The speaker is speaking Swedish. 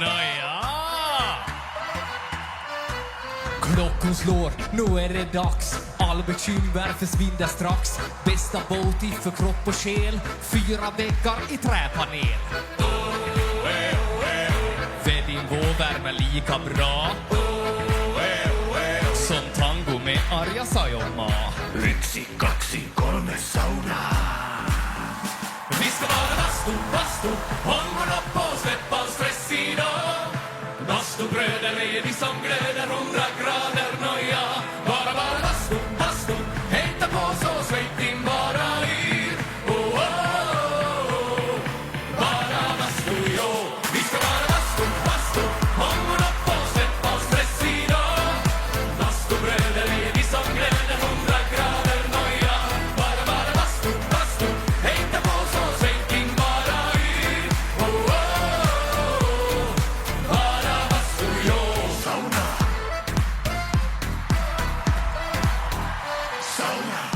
Nåja! Klockan slår, nu är det dags. All bekymmer försvinner strax. Bästa båt för kropp och själ. 4 veckor i träpanel. För din vårvärme lika bra som tango med Arja Saijonmaa. 1, 2, 3 sauna. Vi ska vara bastu, hångorna på, släpp all stress idag. Bastubröder är vi som glöder 100 grader, noja. Bara bastu, hejta på så svejt din bara yr. Oh, oh, oh. Bara bastu, jo. Vi ska vara bastu, hångorna på, släpp all stress idag. Bastubröder är vi som glöder 100 grader, noja. Bara bastu, hejta på så svejt din bara yr. Oh, oh, oh. Bara bastu, jo. Sauna. Sauna.